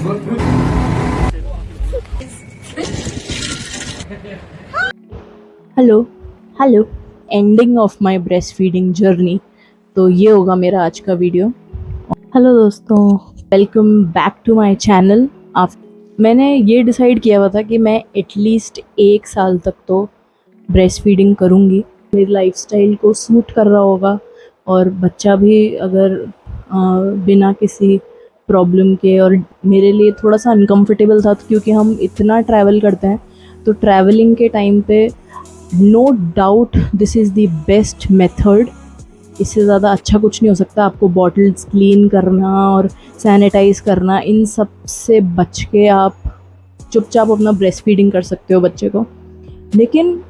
Hello hello, ending of my breast feeding journey. तो ये होगा मेरा आज का वीडियो। हेलो दोस्तों, welcome back to my channel. मैंने ये डिसाइड किया हुआ था कि मैं एटलीस्ट 1 साल तक तो ब्रेस्ट फीडिंग करूँगी। मेरी लाइफस्टाइल को सूट कर रहा होगा और बच्चा भी अगर बिना किसी प्रॉब्लम के, और मेरे लिए थोड़ा सा अनकंफर्टेबल था क्योंकि हम इतना ट्रैवल करते हैं, तो ट्रैवलिंग के टाइम पे no doubt this is the best method. इससे ज़्यादा अच्छा कुछ नहीं हो सकता। आपको बॉटल्स क्लीन करना और सैनिटाइज़ करना, इन सब से बच के आप चुपचाप अपना ब्रेस्ट फीडिंग कर सकते हो बच्चे को। लेकिन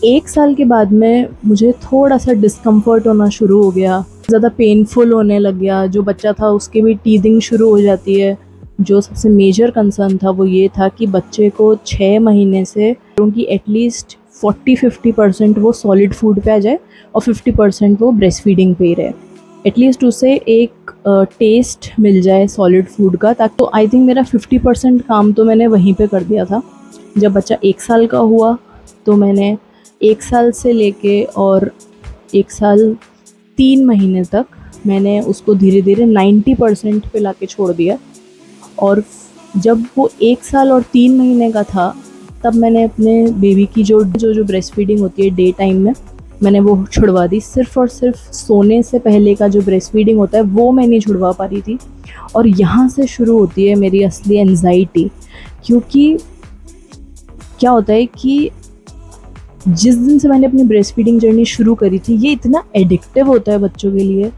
1 साल के बाद में मुझे थोड़ा सा डिस्कम्फर्ट होना शुरू हो गया, ज़्यादा पेनफुल होने लग गया। जो बच्चा था उसकी भी टीदिंग शुरू हो जाती है। जो सबसे मेजर कंसर्न था वो ये था कि बच्चे को 6 महीने से उनकी एटलीस्ट 40-50% वो सॉलिड फूड पे आ जाए और 50% वो ब्रेस्ट फीडिंग पे ही रहे। एटलीस्ट उसे एक टेस्ट मिल जाए सॉलिड फूड का। ताकि तो आई थिंक मेरा 50% काम तो मैंने वहीं पे कर दिया था। जब बच्चा 1 साल का हुआ तो मैंने 1 साल से लेके और 1 साल 3 महीने तक मैंने उसको धीरे धीरे 90% पे लाके छोड़ दिया। और जब वो 1 साल और 3 महीने का था तब मैंने अपने बेबी की जो ब्रेस्ट फीडिंग होती है डे टाइम में, मैंने वो छुड़वा दी। सिर्फ़ और सिर्फ सोने से पहले का जो ब्रेस्ट फीडिंग होता है वो मैं नहीं छुड़वा पा रही थी। और यहाँ से शुरू होती है मेरी असली एंजाइटी। क्योंकि क्या होता है कि जिस दिन से मैंने अपनी ब्रेस्ट फीडिंग जर्नी शुरू करी थी, ये इतना एडिक्टिव होता है बच्चों के लिए,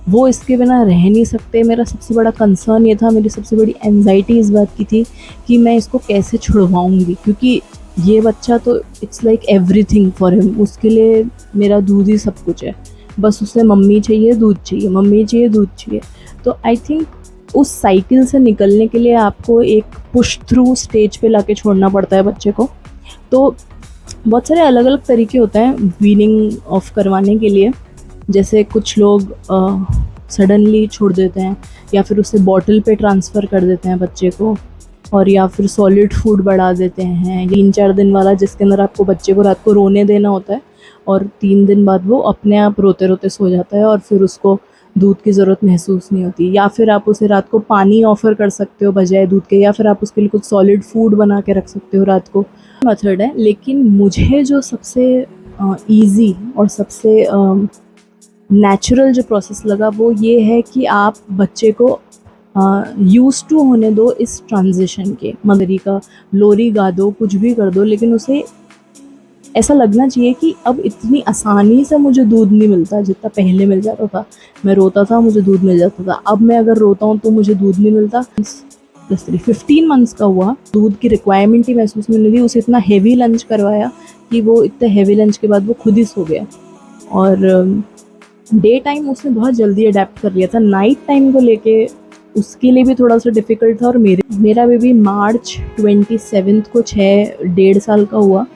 वो इसके बिना रह नहीं सकते। मेरा सबसे बड़ा कंसर्न ये था, मेरी सबसे बड़ी एंजाइटी इस बात की थी कि मैं इसको कैसे छुड़वाऊँगी। क्योंकि ये बच्चा तो it's like everything for him. उसके लिए मेरा दूध ही सब कुछ है। बस उसे मम्मी चाहिए, दूध चाहिए, मम्मी चाहिए, दूध चाहिए। तो आई थिंक उस साइकिल से निकलने के लिए आपको एक पुश थ्रू स्टेज पे लाके छोड़ना पड़ता है बच्चे को। तो बहुत सारे अलग अलग तरीके होते हैं वीनिंग ऑफ करवाने के लिए। जैसे कुछ लोग सडनली छोड़ देते हैं, या फिर उसे बॉटल पे ट्रांसफ़र कर देते हैं बच्चे को, और या फिर सॉलिड फूड बढ़ा देते हैं 3-4 दिन वाला, जिसके अंदर आपको बच्चे को रात को रोने देना होता है और 3 दिन बाद वो अपने आप रोते रोते सो जाता है और फिर उसको दूध की ज़रूरत महसूस नहीं होती। या फिर आप उसे रात को पानी ऑफ़र कर सकते हो बजाय दूध के, या फिर आप उसके लिए कुछ सॉलिड फूड बना के रख सकते हो रात को। मेथड है। लेकिन मुझे जो सबसे ईज़ी और सबसे नेचुरल जो प्रोसेस लगा वो ये है कि आप बच्चे को यूज़ टू होने दो इस ट्रांजिशन के। मगरी का लोरी गा दो, कुछ भी कर दो, लेकिन उसे ऐसा लगना चाहिए कि अब इतनी आसानी से मुझे दूध नहीं मिलता जितना पहले मिल जाता था। मैं रोता था, मुझे दूध मिल जाता था। अब मैं अगर रोता हूँ तो मुझे दूध नहीं मिलता। 15 मंथ्स का हुआ, दूध की रिक्वायरमेंट ही महसूस नहीं हुई। उसे इतना हेवी लंच करवाया कि वो इतने हेवी लंच के बाद वो खुद ही सो गया। और डे टाइम उसने बहुत जल्दी अडेप्ट कर लिया था। नाइट टाइम को लेके उसके लिए भी थोड़ा सा डिफ़िकल्ट था। और मेरा बेबी मार्च 27 को 1.5 साल का हुआ,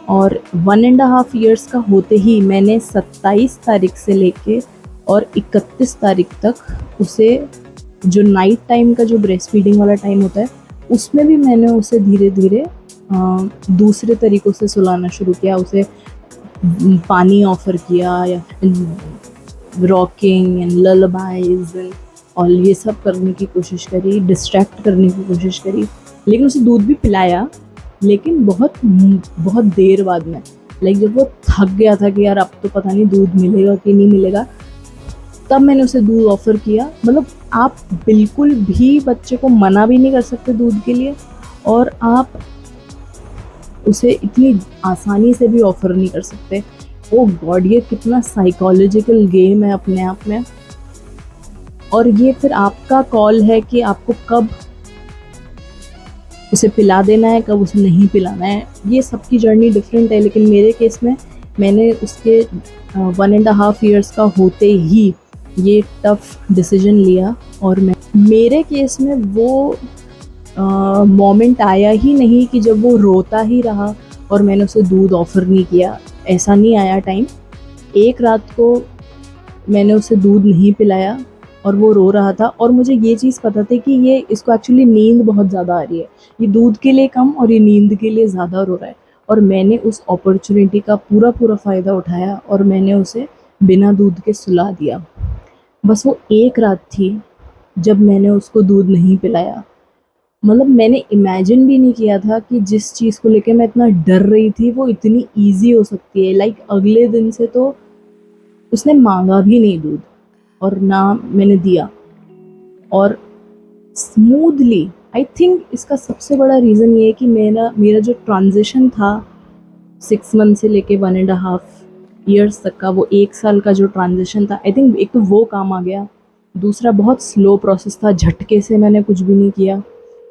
और 1.5 ईयर्स का होते ही मैंने 27 तारीख से लेके और 31 तारीख तक उसे, जो नाइट टाइम का जो ब्रेस्ट फीडिंग वाला टाइम होता है, उसमें भी मैंने उसे धीरे धीरे दूसरे तरीक़ों से सुलाना शुरू किया। उसे पानी ऑफ़र किया, या रॉकिंग एंड ललबाइज और ये सब करने की कोशिश करी, डिस्ट्रैक्ट करने की कोशिश करी। लेकिन उसे दूध भी पिलाया, लेकिन बहुत बहुत देर बाद में। जब वो थक गया था कि यार अब तो पता नहीं दूध मिलेगा कि नहीं मिलेगा, तब मैंने उसे दूध ऑफ़र किया। मतलब आप बिल्कुल भी बच्चे को मना भी नहीं कर सकते दूध के लिए, और आप उसे इतनी आसानी से भी ऑफ़र नहीं कर सकते। ओ गॉड, ये कितना साइकोलॉजिकल गेम है अपने आप में। और ये फिर आपका कॉल है कि आपको कब उसे पिला देना है, कब उसे नहीं पिलाना है। ये सबकी जर्नी डिफरेंट है। लेकिन मेरे केस में मैंने उसके 1.5 ईयर्स का होते ही ये टफ़ डिसीजन लिया। और मेरे केस में वो मोमेंट आया ही नहीं कि जब वो रोता ही रहा और मैंने उसे दूध ऑफ़र नहीं किया। ऐसा नहीं आया टाइम। एक रात को मैंने उसे दूध नहीं पिलाया और वो रो रहा था, और मुझे ये चीज़ पता थी कि ये इसको एक्चुअली नींद बहुत ज़्यादा आ रही है, ये दूध के लिए कम और ये नींद के लिए ज़्यादा रो रहा है। और मैंने उस अपॉर्चुनिटी का पूरा फ़ायदा उठाया और मैंने उसे बिना दूध के सुला दिया। बस वो एक रात थी जब मैंने उसको दूध नहीं पिलाया। मतलब मैंने इमेजिन भी नहीं किया था कि जिस चीज़ को लेके मैं इतना डर रही थी वो इतनी ईज़ी हो सकती है। लाइक अगले दिन से तो उसने माँगा भी नहीं दूध, और ना मैंने दिया, और स्मूथली। आई थिंक इसका सबसे बड़ा रीज़न ये है कि मेरा मेरा जो ट्रांज़िशन था 6 मंथ से लेके 1.5 ईयर्स तक का, वो 1 साल का जो ट्रांज़िशन था, आई थिंक एक तो वो काम आ गया। दूसरा बहुत स्लो प्रोसेस था, झटके से मैंने कुछ भी नहीं किया,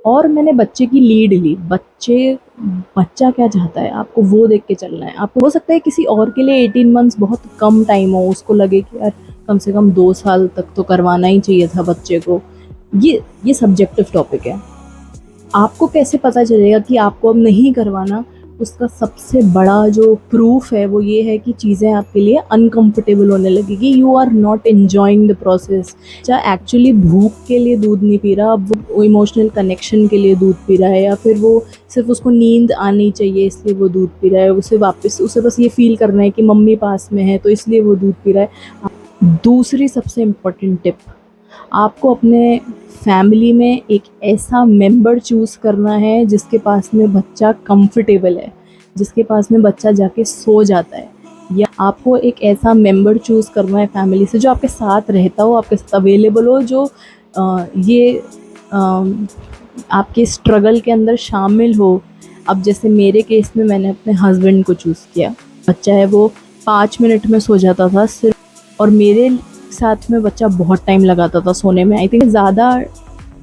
और मैंने बच्चे की लीड ली। बच्चा क्या चाहता है आपको वो देख के चलना है। आपको हो सकता है किसी और के लिए 18 मंथ्स बहुत कम टाइम हो, उसको लगे कि यार कम से कम 2 साल तक तो करवाना ही चाहिए था बच्चे को। ये सब्जेक्टिव टॉपिक है। आपको कैसे पता चलेगा कि आपको अब नहीं करवाना? उसका सबसे बड़ा जो प्रूफ है वो ये है कि चीज़ें आपके लिए अनकंफर्टेबल होने लगेगी। You are not enjoying the process. चाहे एक्चुअली भूख के लिए दूध नहीं पी रहा, अब वो इमोशनल कनेक्शन के लिए दूध पी रहा है, या फिर वो सिर्फ उसको नींद आनी चाहिए इसलिए वो दूध पी रहा है। उसे बस ये फील करना है कि मम्मी पास में है तो इसलिए वो दूध पी रहा है। दूसरी सबसे इम्पॉर्टेंट टिप, आपको अपने फैमिली में एक ऐसा मेंबर चूज़ करना है जिसके पास में बच्चा कंफर्टेबल है, जिसके पास में बच्चा जाके सो जाता है। या आपको एक ऐसा मेंबर चूज़ करना है फैमिली से जो आपके साथ रहता हो, आपके साथ अवेलेबल हो, जो आपके स्ट्रगल के अंदर शामिल हो। अब जैसे मेरे केस में मैंने अपने हस्बैंड को चूज़ किया। बच्चा है वो 5 मिनट में सो जाता था सिर्फ, और मेरे साथ में बच्चा बहुत टाइम लगाता था सोने में। आई थिंक ज़्यादा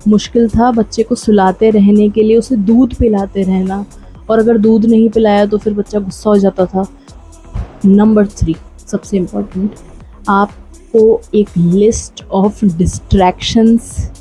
मुश्किल था बच्चे को सुलाते रहने के लिए, उसे दूध पिलाते रहना, और अगर दूध नहीं पिलाया तो फिर बच्चा गुस्सा हो जाता था। नंबर 3 सबसे इम्पोर्टेंट, आपको एक लिस्ट ऑफ डिस्ट्रैक्शंस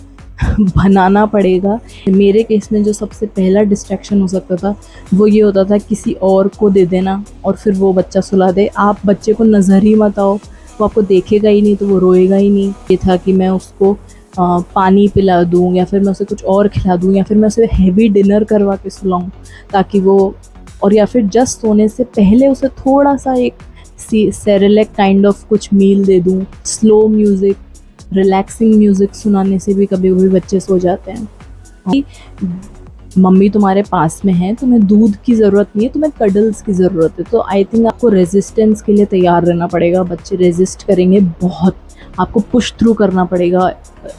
बनाना पड़ेगा। मेरे केस में जो सबसे पहला डिस्ट्रैक्शन हो सकता था वो ये होता था किसी और को दे देना और फिर वो बच्चा सुला दे। आप बच्चे को नज़र ही मत आओ, वो आपको देखेगा ही नहीं तो वो रोएगा ही नहीं। ये था कि मैं उसको पानी पिला दूँ, या फिर मैं उसे कुछ और खिला दूँ, या फिर मैं उसे हैवी डिनर करवा के सुलाऊँ ताकि वो, और या फिर जस्ट सोने से पहले उसे थोड़ा सा एक सेरेलैक काइंड ऑफ कुछ मील दे दूँ। स्लो म्यूज़िक, रिलैक्सिंग म्यूज़िक सुनाने से भी कभी कभी बच्चे सो जाते हैं। मम्मी तुम्हारे पास में है, तुम्हें दूध की ज़रूरत नहीं है, तुम्हें कडल्स की ज़रूरत है। तो आई थिंक आपको रेजिस्टेंस के लिए तैयार रहना पड़ेगा। बच्चे रेजिस्ट करेंगे बहुत, आपको पुश थ्रू करना पड़ेगा।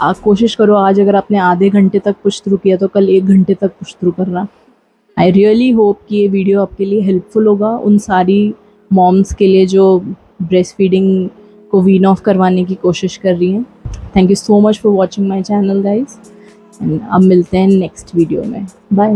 आप कोशिश करो, आज अगर आपने आधे घंटे तक पुश थ्रू किया तो कल 1 घंटे तक पुश थ्रू करना। आई रियली होप कि ये वीडियो आपके लिए हेल्पफुल होगा, उन सारी मॉम्स के लिए जो ब्रेस्ट फीडिंग को वीन ऑफ करवाने की कोशिश कर रही हैं। Thank you so much for watching my channel guys, and अब मिलते हैं नेक्स्ट वीडियो में। बाय।